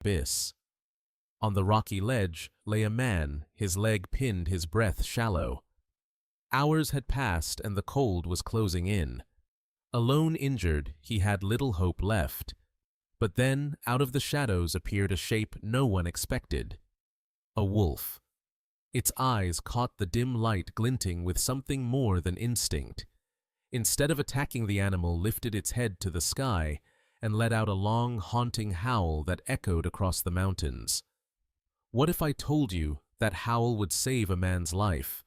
abyss. On the rocky ledge lay a man, his leg pinned, his breath shallow. Hours had passed and the cold was closing in. Alone injured, he had little hope left. But then, out of the shadows appeared a shape no one expected. A wolf. Its eyes caught the dim light glinting with something more than instinct. Instead of attacking, the animal lifted its head to the sky and let out a long, haunting howl that echoed across the mountains. What if I told you that howl would save a man's life?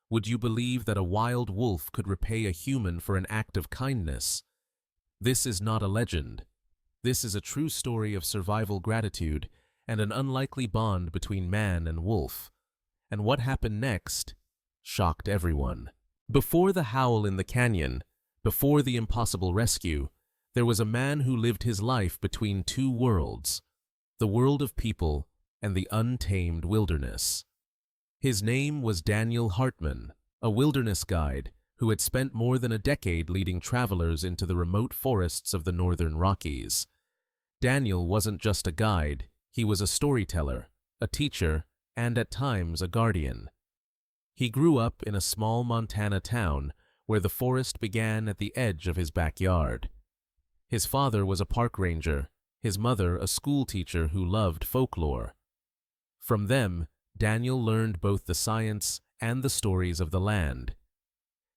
Would you believe that a wild wolf could repay a human for an act of kindness? This is not a legend. This is a true story of survival gratitude and an unlikely bond between man and wolf. And what happened next shocked everyone. Before the howl in the canyon, before the impossible rescue, there was a man who lived his life between two worlds, the world of people and the untamed wilderness. His name was Daniel Hartman, a wilderness guide who had spent more than a decade leading travelers into the remote forests of the northern Rockies. Daniel wasn't just a guide, he was a storyteller, a teacher, and at times a guardian. He grew up in a small Montana town where the forest began at the edge of his backyard. His father was a park ranger, his mother a school teacher who loved folklore. From them, Daniel learned both the science and the stories of the land.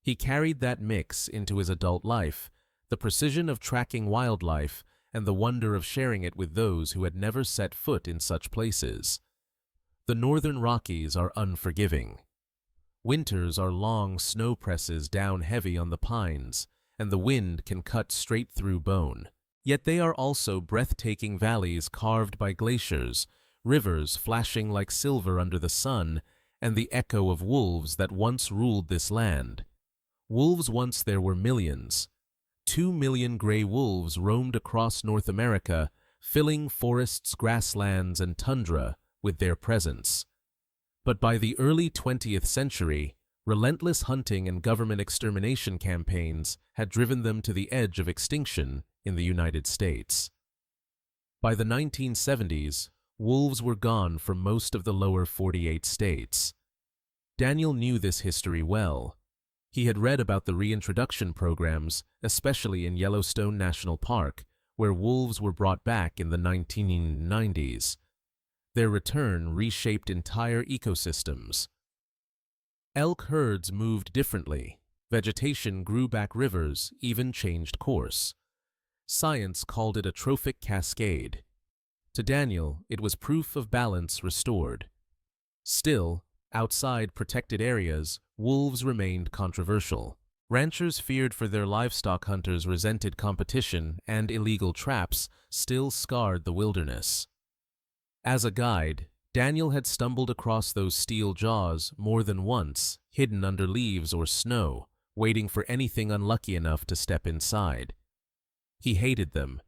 He carried that mix into his adult life, the precision of tracking wildlife and the wonder of sharing it with those who had never set foot in such places. The northern Rockies are unforgiving. Winters are long snow presses down heavy on the pines, and the wind can cut straight through bone. Yet they are also breathtaking valleys carved by glaciers, rivers flashing like silver under the sun, and the echo of wolves that once ruled this land. Wolves once there were millions. 2 million gray wolves roamed across North America, filling forests, grasslands, and tundra with their presence. But by the early 20th century, relentless hunting and government extermination campaigns had driven them to the edge of extinction in the United States. By the 1970s, wolves were gone from most of the lower 48 states. Daniel knew this history well. He had read about the reintroduction programs, especially in Yellowstone National Park, where wolves were brought back in the 1990s. Their return reshaped entire ecosystems. Elk herds moved differently. Vegetation grew back rivers, even changed course. Science called it a trophic cascade. To Daniel, it was proof of balance restored. Still, outside protected areas, wolves remained controversial. Ranchers feared for their livestock, hunters resented competition, and illegal traps still scarred the wilderness. As a guide, Daniel had stumbled across those steel jaws more than once, hidden under leaves or snow, waiting for anything unlucky enough to step inside. He hated them.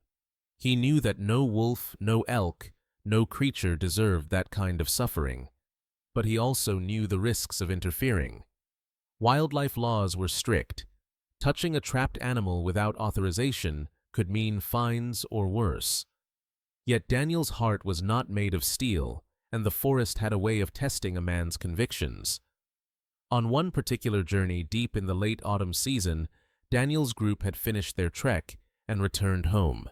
He knew that no wolf, no elk, no creature deserved that kind of suffering. But he also knew the risks of interfering. Wildlife laws were strict. Touching a trapped animal without authorization could mean fines or worse. Yet Daniel's heart was not made of steel, and the forest had a way of testing a man's convictions. On one particular journey deep in the late autumn season, Daniel's group had finished their trek and returned home.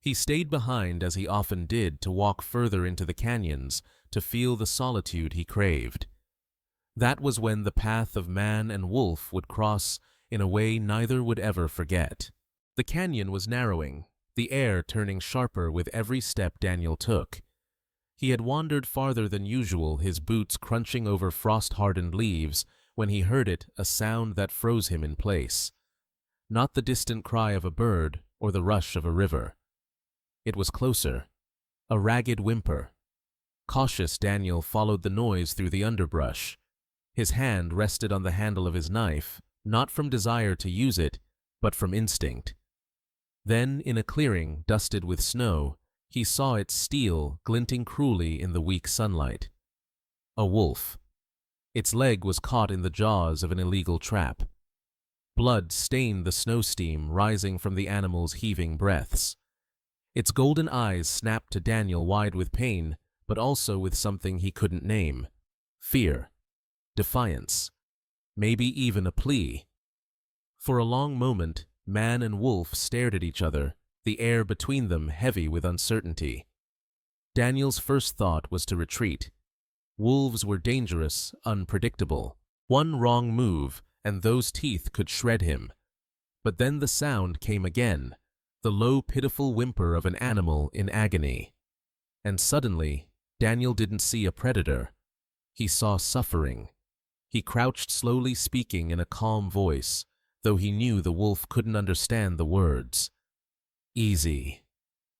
He stayed behind, as he often did, to walk further into the canyons, to feel the solitude he craved. That was when the path of man and wolf would cross in a way neither would ever forget. The canyon was narrowing, the air turning sharper with every step Daniel took. He had wandered farther than usual, his boots crunching over frost-hardened leaves, when he heard it, a sound that froze him in place. Not the distant cry of a bird or the rush of a river. It was closer, a ragged whimper. Cautious, Daniel followed the noise through the underbrush. His hand rested on the handle of his knife, not from desire to use it, but from instinct. Then, in a clearing dusted with snow, he saw its steel glinting cruelly in the weak sunlight. A wolf. Its leg was caught in the jaws of an illegal trap. Blood stained the snow steam rising from the animal's heaving breaths. Its golden eyes snapped to Daniel wide with pain, but also with something he couldn't name. Fear. Defiance. Maybe even a plea. For a long moment, man and wolf stared at each other, the air between them heavy with uncertainty. Daniel's first thought was to retreat. Wolves were dangerous, unpredictable. One wrong move, and those teeth could shred him. But then the sound came again, the low, pitiful whimper of an animal in agony. And suddenly, Daniel didn't see a predator. He saw suffering. He crouched slowly, speaking in a calm voice, though he knew the wolf couldn't understand the words. "Easy.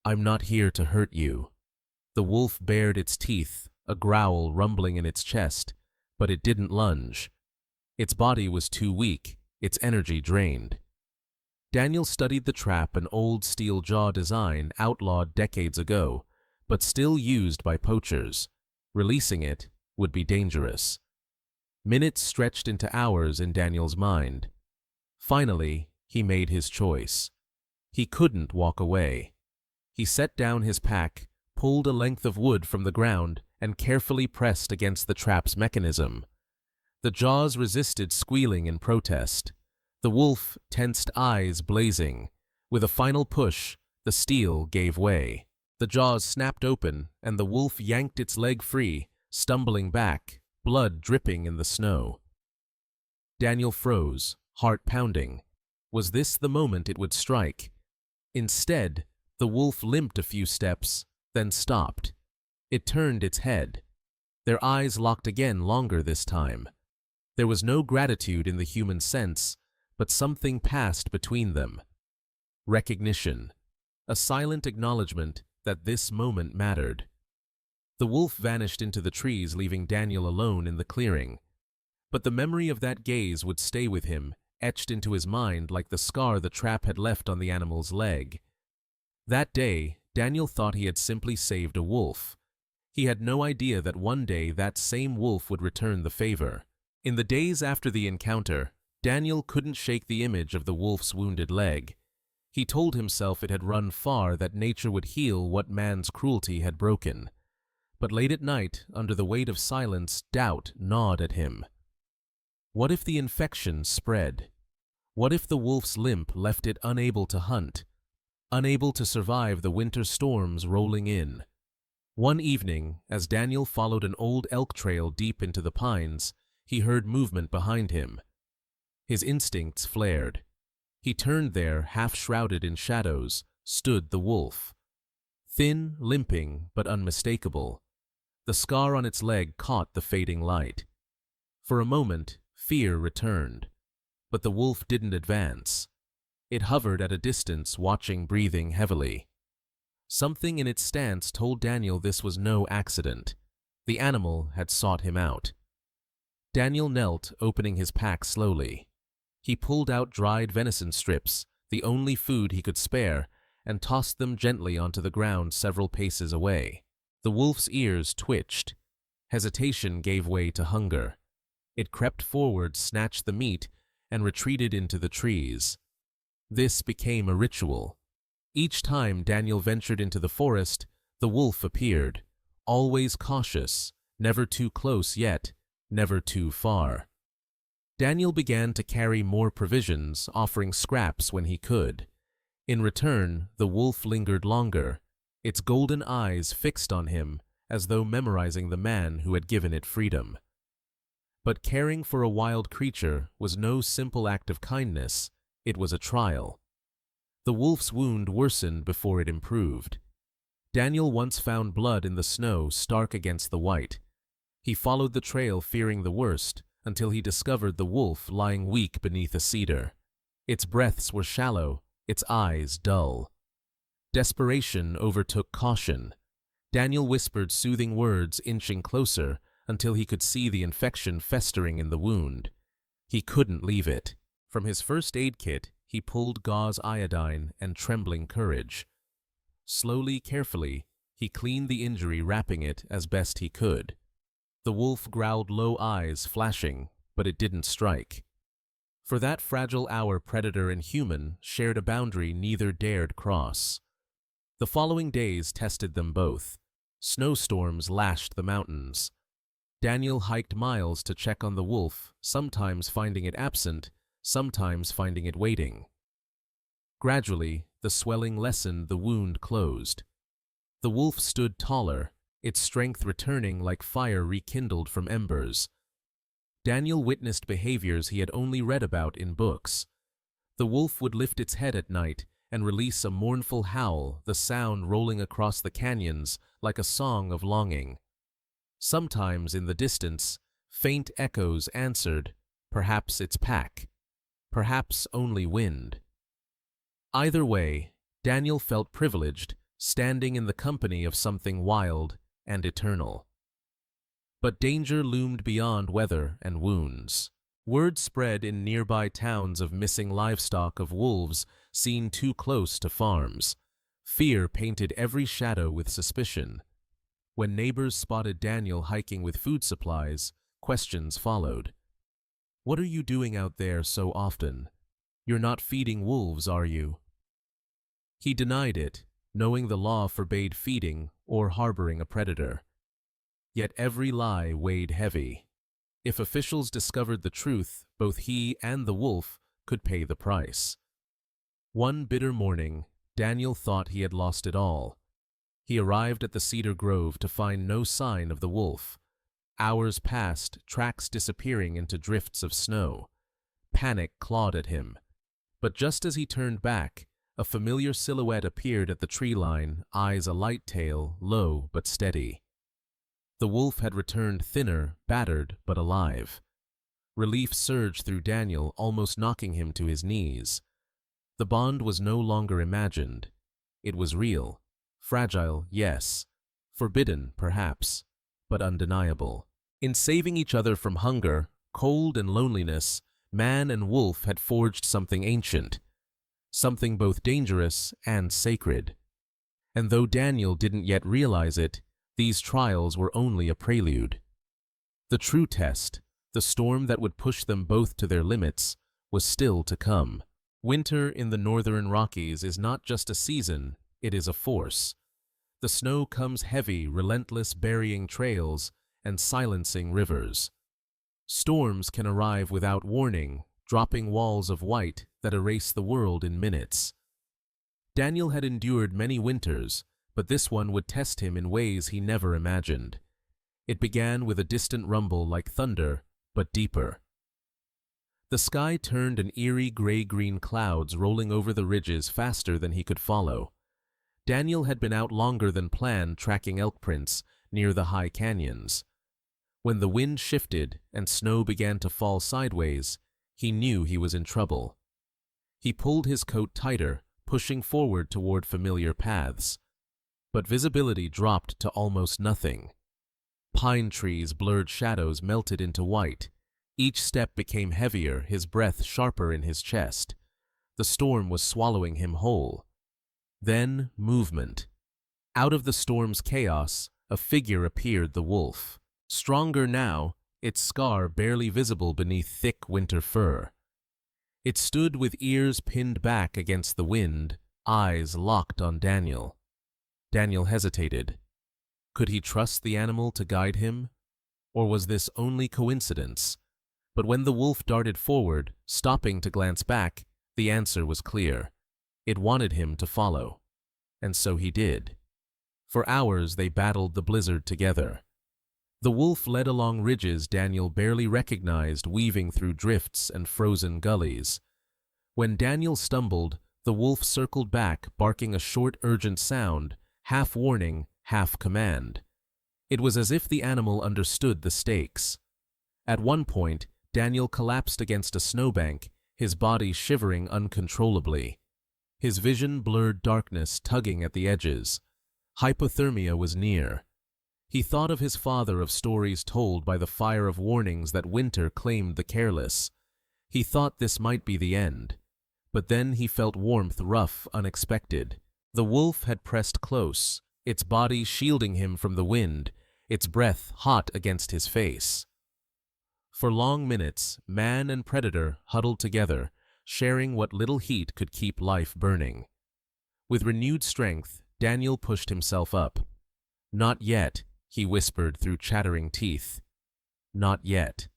I'm not here to hurt you." The wolf bared its teeth, a growl rumbling in its chest, but it didn't lunge. Its body was too weak, its energy drained. Daniel studied the trap, an old steel jaw design outlawed decades ago, but still used by poachers. Releasing it would be dangerous. Minutes stretched into hours in Daniel's mind. Finally, he made his choice. He couldn't walk away. He set down his pack, pulled a length of wood from the ground, and carefully pressed against the trap's mechanism. The jaws resisted, squealing in protest. The wolf, tensed eyes blazing. With a final push, the steel gave way. The jaws snapped open, and the wolf yanked its leg free, stumbling back, blood dripping in the snow. Daniel froze, heart pounding. Was this the moment it would strike? Instead, the wolf limped a few steps, then stopped. It turned its head. Their eyes locked again, longer this time. There was no gratitude in the human sense, but something passed between them. Recognition. A silent acknowledgement that this moment mattered. The wolf vanished into the trees, leaving Daniel alone in the clearing. But the memory of that gaze would stay with him, etched into his mind like the scar the trap had left on the animal's leg. That day, Daniel thought he had simply saved a wolf. He had no idea that one day that same wolf would return the favor. In the days after the encounter, Daniel couldn't shake the image of the wolf's wounded leg. He told himself it had run far, that nature would heal what man's cruelty had broken. But late at night, under the weight of silence, doubt gnawed at him. What if the infection spread? What if the wolf's limp left it unable to hunt, unable to survive the winter storms rolling in? One evening, as Daniel followed an old elk trail deep into the pines, he heard movement behind him. His instincts flared. He turned. There, half shrouded in shadows, stood the wolf. Thin, limping, but unmistakable. The scar on its leg caught the fading light. For a moment, fear returned. But the wolf didn't advance. It hovered at a distance, watching, breathing heavily. Something in its stance told Daniel this was no accident. The animal had sought him out. Daniel knelt, opening his pack slowly. He pulled out dried venison strips, the only food he could spare, and tossed them gently onto the ground several paces away. The wolf's ears twitched. Hesitation gave way to hunger. It crept forward, snatched the meat, and retreated into the trees. This became a ritual. Each time Daniel ventured into the forest, the wolf appeared, always cautious, never too close yet, never too far. Daniel began to carry more provisions, offering scraps when he could. In return, the wolf lingered longer, its golden eyes fixed on him as though memorizing the man who had given it freedom. But caring for a wild creature was no simple act of kindness, it was a trial. The wolf's wound worsened before it improved. Daniel once found blood in the snow, stark against the white. He followed the trail, fearing the worst, until he discovered the wolf lying weak beneath a cedar. Its breaths were shallow, its eyes dull. Desperation overtook caution. Daniel whispered soothing words, inching closer, until he could see the infection festering in the wound. He couldn't leave it. From his first aid kit, he pulled gauze, iodine, and trembling courage. Slowly, carefully, he cleaned the injury, wrapping it as best he could. The wolf growled, low eyes flashing, but it didn't strike. For that fragile hour, predator and human shared a boundary neither dared cross. The following days tested them both. Snowstorms lashed the mountains. Daniel hiked miles to check on the wolf, sometimes finding it absent, sometimes finding it waiting. Gradually, the swelling lessened, the wound closed. The wolf stood taller, its strength returning like fire rekindled from embers. Daniel witnessed behaviors he had only read about in books. The wolf would lift its head at night and release a mournful howl, the sound rolling across the canyons like a song of longing. Sometimes in the distance, faint echoes answered, perhaps its pack, perhaps only wind. Either way, Daniel felt privileged, standing in the company of something wild and eternal. But danger loomed beyond weather and wounds. Word spread in nearby towns of missing livestock, of wolves seen too close to farms. Fear painted every shadow with suspicion. When neighbors spotted Daniel hiking with food supplies, questions followed. "What are you doing out there so often? You're not feeding wolves, are you?" He denied it, knowing the law forbade feeding or harboring a predator. Yet every lie weighed heavy. If officials discovered the truth, both he and the wolf could pay the price. One bitter morning, Daniel thought he had lost it all. He arrived at the cedar grove to find no sign of the wolf. Hours passed, tracks disappearing into drifts of snow. Panic clawed at him. But just as he turned back, a familiar silhouette appeared at the tree line, eyes a light tail, low but steady. The wolf had returned, thinner, battered, but alive. Relief surged through Daniel, almost knocking him to his knees. The bond was no longer imagined. It was real. Fragile, yes. Forbidden, perhaps, but undeniable. In saving each other from hunger, cold, and loneliness, man and wolf had forged something ancient, something both dangerous and sacred. And though Daniel didn't yet realize it, these trials were only a prelude. The true test, the storm that would push them both to their limits, was still to come. Winter in the northern Rockies is not just a season, it is a force. The snow comes heavy, relentless, burying trails and silencing rivers. Storms can arrive without warning, dropping walls of white that erase the world in minutes. Daniel had endured many winters, but this one would test him in ways he never imagined. It began with a distant rumble like thunder, but deeper. The sky turned an eerie gray-green, clouds rolling over the ridges faster than he could follow. Daniel had been out longer than planned, tracking elk prints near the high canyons. When the wind shifted and snow began to fall sideways, he knew he was in trouble. He pulled his coat tighter, pushing forward toward familiar paths. But visibility dropped to almost nothing. Pine trees' blurred shadows melted into white. Each step became heavier, his breath sharper in his chest. The storm was swallowing him whole. Then movement. Out of the storm's chaos, a figure appeared, the wolf. Stronger now, its scar barely visible beneath thick winter fur. It stood with ears pinned back against the wind, eyes locked on Daniel. Daniel hesitated. Could he trust the animal to guide him? Or was this only coincidence? But when the wolf darted forward, stopping to glance back, the answer was clear. It wanted him to follow. And so he did. For hours they battled the blizzard together. The wolf led along ridges Daniel barely recognized, weaving through drifts and frozen gullies. When Daniel stumbled, the wolf circled back, barking a short, urgent sound, half warning, half command. It was as if the animal understood the stakes. At one point, Daniel collapsed against a snowbank, his body shivering uncontrollably. His vision blurred, darkness tugging at the edges. Hypothermia was near. He thought of his father, of stories told by the fire, of warnings that winter claimed the careless. He thought this might be the end. But then he felt warmth, rough, unexpected. The wolf had pressed close, its body shielding him from the wind, its breath hot against his face. For long minutes, man and predator huddled together, sharing what little heat could keep life burning. With renewed strength, Daniel pushed himself up. "Not yet," he whispered through chattering teeth. "Not yet."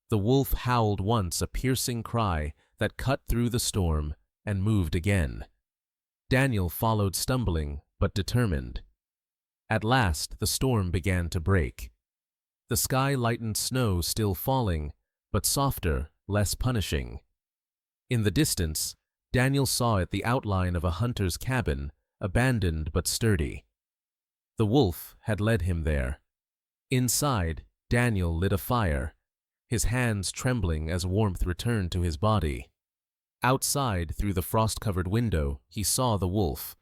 The wolf howled once, a piercing cry that cut through the storm, and moved again. Daniel followed, stumbling but determined. At last the storm began to break. The sky lightened, snow still falling, but softer, less punishing. In the distance, Daniel saw it, the outline of a hunter's cabin, abandoned but sturdy. The wolf had led him there. Inside, Daniel lit a fire, his hands trembling as warmth returned to his body. Outside, through the frost-covered window, he saw the wolf.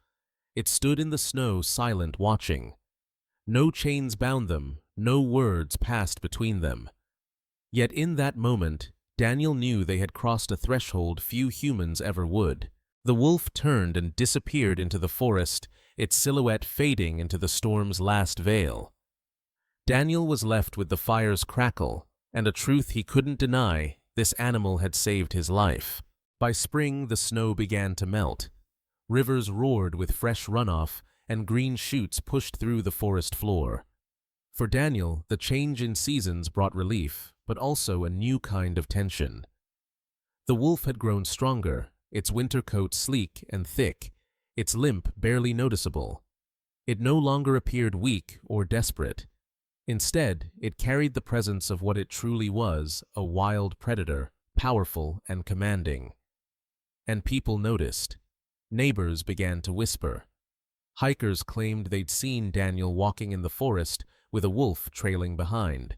It stood in the snow, silent, watching. No chains bound them, no words passed between them. Yet in that moment, Daniel knew they had crossed a threshold few humans ever would. The wolf turned and disappeared into the forest, its silhouette fading into the storm's last veil. Daniel was left with the fire's crackle, and a truth he couldn't deny: this animal had saved his life. By spring, the snow began to melt. Rivers roared with fresh runoff, and green shoots pushed through the forest floor. For Daniel, the change in seasons brought relief, but also a new kind of tension. The wolf had grown stronger, its winter coat sleek and thick, its limp barely noticeable. It no longer appeared weak or desperate. Instead, it carried the presence of what it truly was: a wild predator, powerful and commanding. And people noticed. Neighbors began to whisper. Hikers claimed they'd seen Daniel walking in the forest with a wolf trailing behind.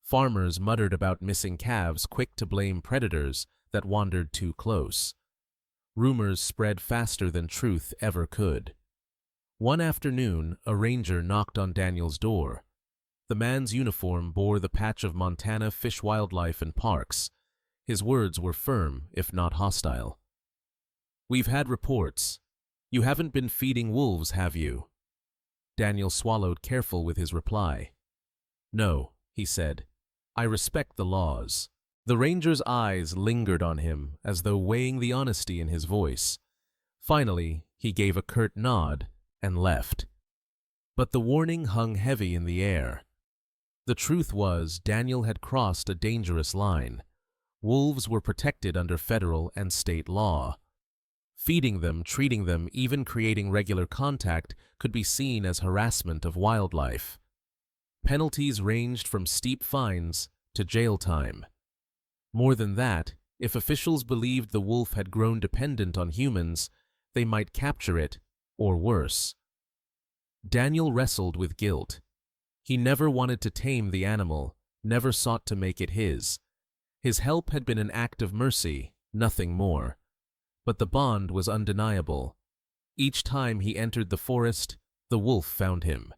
Farmers muttered about missing calves, quick to blame predators that wandered too close. Rumors spread faster than truth ever could. One afternoon, a ranger knocked on Daniel's door. The man's uniform bore the patch of Montana Fish, Wildlife and Parks. His words were firm, if not hostile. "We've had reports. You haven't been feeding wolves, have you?" Daniel swallowed, careful with his reply. "No," he said. "I respect the laws." The ranger's eyes lingered on him, as though weighing the honesty in his voice. Finally, he gave a curt nod and left. But the warning hung heavy in the air. The truth was, Daniel had crossed a dangerous line. Wolves were protected under federal and state law. Feeding them, treating them, even creating regular contact could be seen as harassment of wildlife. Penalties ranged from steep fines to jail time. More than that, if officials believed the wolf had grown dependent on humans, they might capture it, or worse. Daniel wrestled with guilt. He never wanted to tame the animal, never sought to make it his. His help had been an act of mercy, nothing more. But the bond was undeniable. Each time he entered the forest, the wolf found him.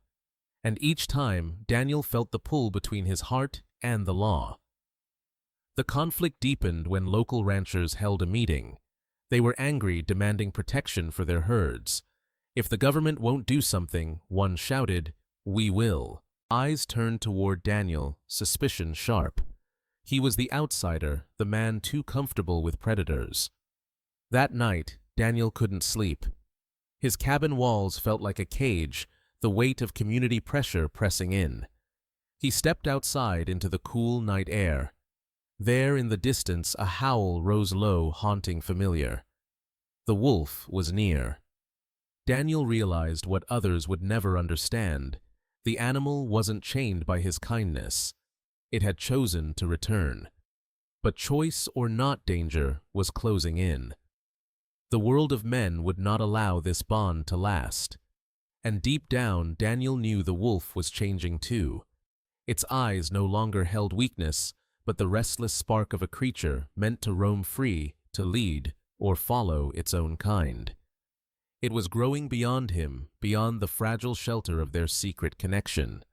And each time, Daniel felt the pull between his heart and the law. The conflict deepened when local ranchers held a meeting. They were angry, demanding protection for their herds. "If the government won't do something," one shouted, "we will." Eyes turned toward Daniel, suspicion sharp. He was the outsider, the man too comfortable with predators. That night, Daniel couldn't sleep. His cabin walls felt like a cage, the weight of community pressure pressing in. He stepped outside into the cool night air. There in the distance, a howl rose low, haunting familiar. The wolf was near. Daniel realized what others would never understand. The animal wasn't chained by his kindness. It had chosen to return. But choice or not, danger was closing in. The world of men would not allow this bond to last. And deep down, Daniel knew the wolf was changing too. Its eyes no longer held weakness, but the restless spark of a creature meant to roam free, to lead, or follow its own kind. It was growing beyond him, beyond the fragile shelter of their secret connection.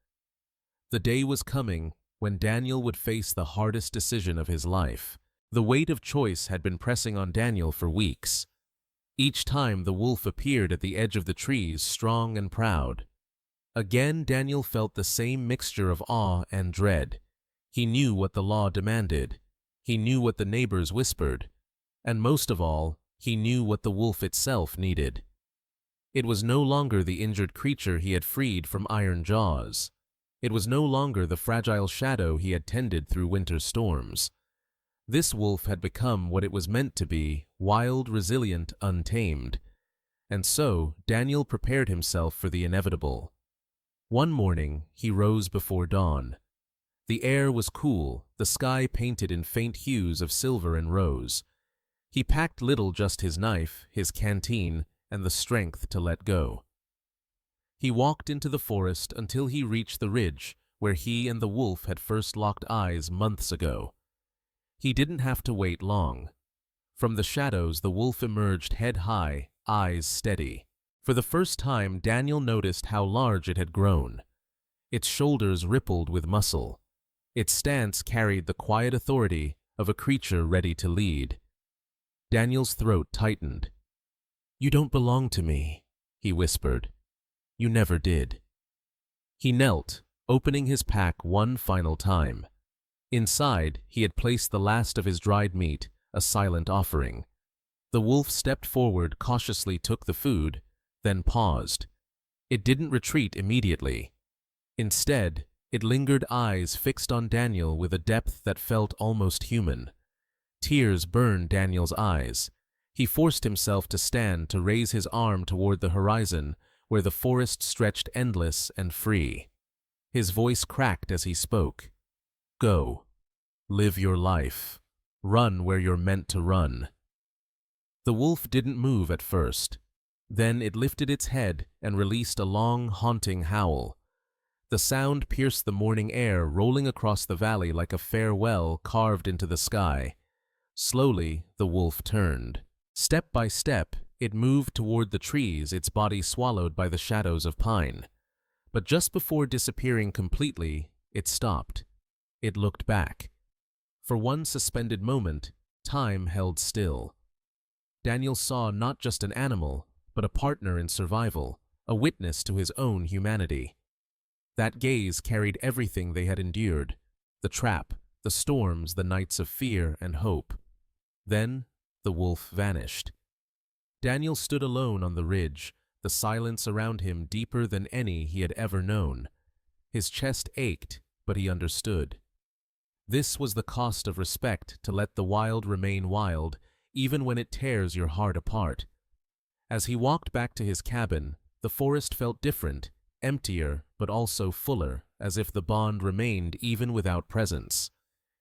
The day was coming when Daniel would face the hardest decision of his life. The weight of choice had been pressing on Daniel for weeks. Each time the wolf appeared at the edge of the trees, strong and proud. Again Daniel felt the same mixture of awe and dread. He knew what the law demanded. He knew what the neighbors whispered. And most of all, he knew what the wolf itself needed. It was no longer the injured creature he had freed from iron jaws. It was no longer the fragile shadow he had tended through winter storms. This wolf had become what it was meant to be, wild, resilient, untamed. And so Daniel prepared himself for the inevitable. One morning he rose before dawn. The air was cool, the sky painted in faint hues of silver and rose. He packed little, just his knife, his canteen, and the strength to let go. He walked into the forest until he reached the ridge where he and the wolf had first locked eyes months ago. He didn't have to wait long. From the shadows the wolf emerged head high, eyes steady. For the first time Daniel noticed how large it had grown. Its shoulders rippled with muscle. Its stance carried the quiet authority of a creature ready to lead. Daniel's throat tightened. "You don't belong to me," he whispered. "You never did." He knelt, opening his pack one final time. Inside, he had placed the last of his dried meat, a silent offering. The wolf stepped forward, cautiously took the food, then paused. It didn't retreat immediately. Instead, it lingered, eyes fixed on Daniel with a depth that felt almost human. Tears burned Daniel's eyes. He forced himself to stand, to raise his arm toward the horizon, where the forest stretched endless and free. His voice cracked as he spoke. "Go. Live your life. Run where you're meant to run." The wolf didn't move at first. Then it lifted its head and released a long, haunting howl. The sound pierced the morning air, rolling across the valley like a farewell carved into the sky. Slowly, the wolf turned. Step by step, it moved toward the trees, its body swallowed by the shadows of pine. But just before disappearing completely, it stopped. It looked back. For one suspended moment, time held still. Daniel saw not just an animal, but a partner in survival, a witness to his own humanity. That gaze carried everything they had endured: the trap, the storms, the nights of fear and hope. Then the wolf vanished. Daniel stood alone on the ridge, the silence around him deeper than any he had ever known. His chest ached, but he understood. This was the cost of respect, to let the wild remain wild, even when it tears your heart apart. As he walked back to his cabin, the forest felt different, emptier, but also fuller, as if the bond remained even without presence.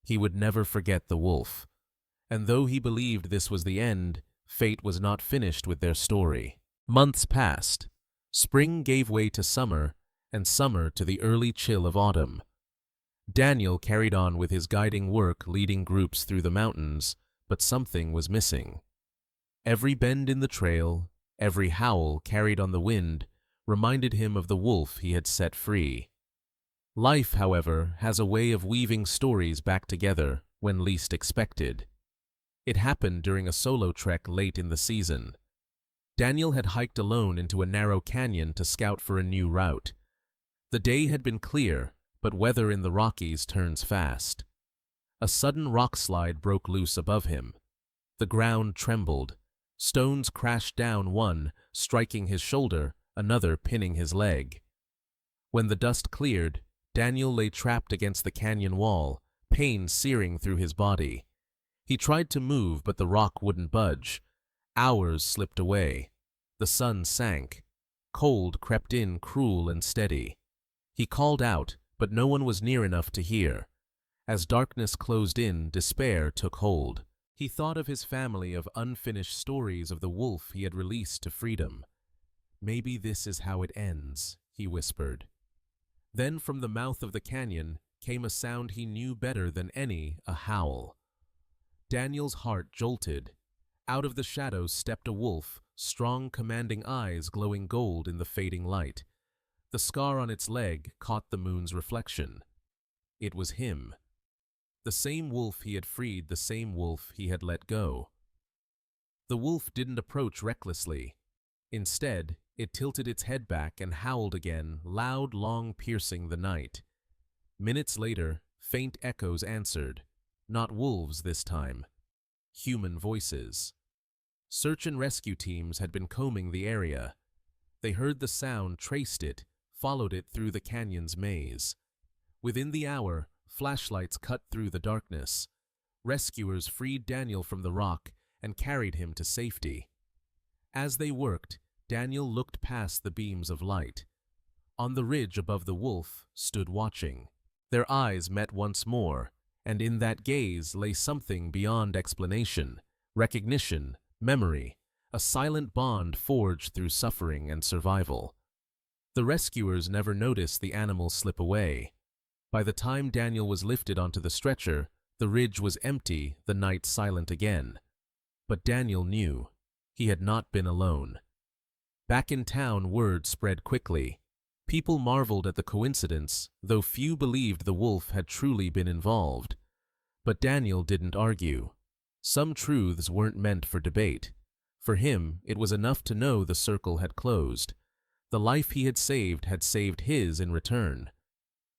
He would never forget the wolf. And though he believed this was the end, fate was not finished with their story. Months passed. Spring gave way to summer, and summer to the early chill of autumn. Daniel carried on with his guiding work, leading groups through the mountains, but something was missing. Every bend in the trail, every howl carried on the wind, reminded him of the wolf he had set free. Life, however, has a way of weaving stories back together when least expected. It happened during a solo trek late in the season. Daniel had hiked alone into a narrow canyon to scout for a new route. The day had been clear, but weather in the Rockies turns fast. A sudden rock slide broke loose above him. The ground trembled. Stones crashed down, one striking his shoulder, another pinning his leg. When the dust cleared, Daniel lay trapped against the canyon wall, pain searing through his body. He tried to move, but the rock wouldn't budge. Hours slipped away. The sun sank. Cold crept in, cruel and steady. He called out, but no one was near enough to hear. As darkness closed in, despair took hold. He thought of his family, of unfinished stories, of the wolf he had released to freedom. "Maybe this is how it ends," he whispered. Then from the mouth of the canyon came a sound he knew better than any, a howl. Daniel's heart jolted. Out of the shadows stepped a wolf, strong, commanding eyes glowing gold in the fading light. The scar on its leg caught the moon's reflection. It was him. The same wolf he had freed, the same wolf he had let go. The wolf didn't approach recklessly. Instead, it tilted its head back and howled again, loud, long, piercing the night. Minutes later, faint echoes answered. Not wolves this time. Human voices. Search and rescue teams had been combing the area. They heard the sound, traced it, followed it through the canyon's maze. Within the hour, flashlights cut through the darkness. Rescuers freed Daniel from the rock and carried him to safety. As they worked, Daniel looked past the beams of light. On the ridge above the wolf stood watching. Their eyes met once more, and in that gaze lay something beyond explanation, recognition, memory, a silent bond forged through suffering and survival. The rescuers never noticed the animal slip away. By the time Daniel was lifted onto the stretcher, the ridge was empty, the night silent again. But Daniel knew. He had not been alone. Back in town, word spread quickly. People marveled at the coincidence, though few believed the wolf had truly been involved. But Daniel didn't argue. Some truths weren't meant for debate. For him, it was enough to know the circle had closed. The life he had saved his in return.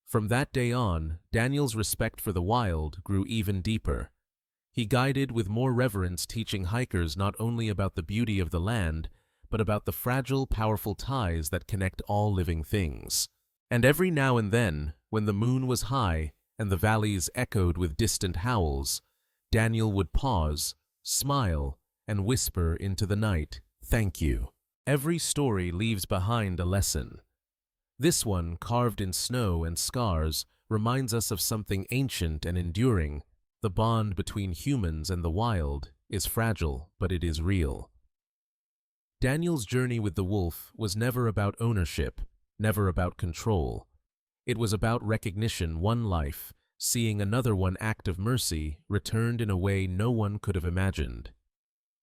From that day on, Daniel's respect for the wild grew even deeper. He guided with more reverence, teaching hikers not only about the beauty of the land, but about the fragile, powerful ties that connect all living things. And every now and then, when the moon was high and the valleys echoed with distant howls, Daniel would pause, smile, and whisper into the night, "Thank you." Every story leaves behind a lesson. This one, carved in snow and scars, reminds us of something ancient and enduring. The bond between humans and the wild is fragile, but it is real. Daniel's journey with the wolf was never about ownership, never about control. It was about recognition, one life, seeing another one act of mercy, returned in a way no one could have imagined.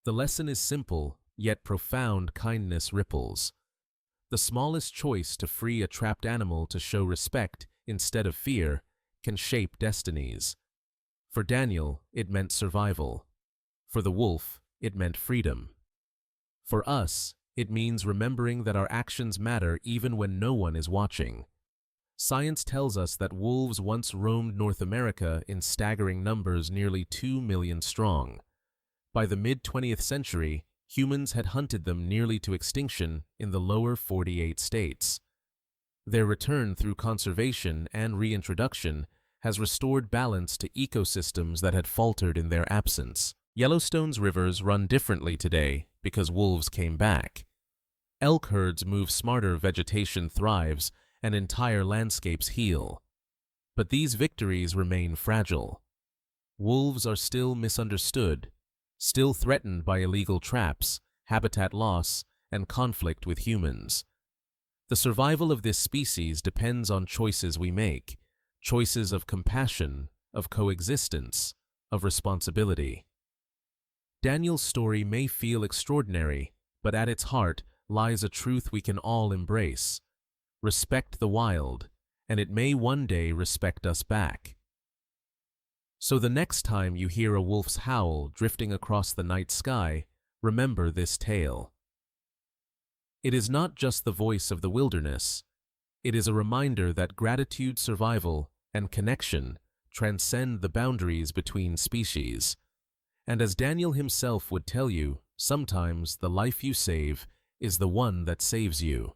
The lesson is simple, yet profound. Kindness ripples. The smallest choice to free a trapped animal to show respect instead of fear can shape destinies. For Daniel, it meant survival. For the wolf, it meant freedom. For us, it means remembering that our actions matter even when no one is watching. Science tells us that wolves once roamed North America in staggering numbers, nearly 2 million strong. By the mid-20th century, humans had hunted them nearly to extinction in the lower 48 states. Their return through conservation and reintroduction has restored balance to ecosystems that had faltered in their absence. Yellowstone's rivers run differently today because wolves came back. Elk herds move smarter, vegetation thrives, and entire landscapes heal. But these victories remain fragile. Wolves are still misunderstood, still threatened by illegal traps, habitat loss, and conflict with humans. The survival of this species depends on choices we make, choices of compassion, of coexistence, of responsibility. Daniel's story may feel extraordinary, but at its heart lies a truth we can all embrace. Respect the wild, and it may one day respect us back. So the next time you hear a wolf's howl drifting across the night sky, remember this tale. It is not just the voice of the wilderness. It is a reminder that gratitude, survival, and connection transcend the boundaries between species. And as Daniel himself would tell you, sometimes the life you save is the one that saves you.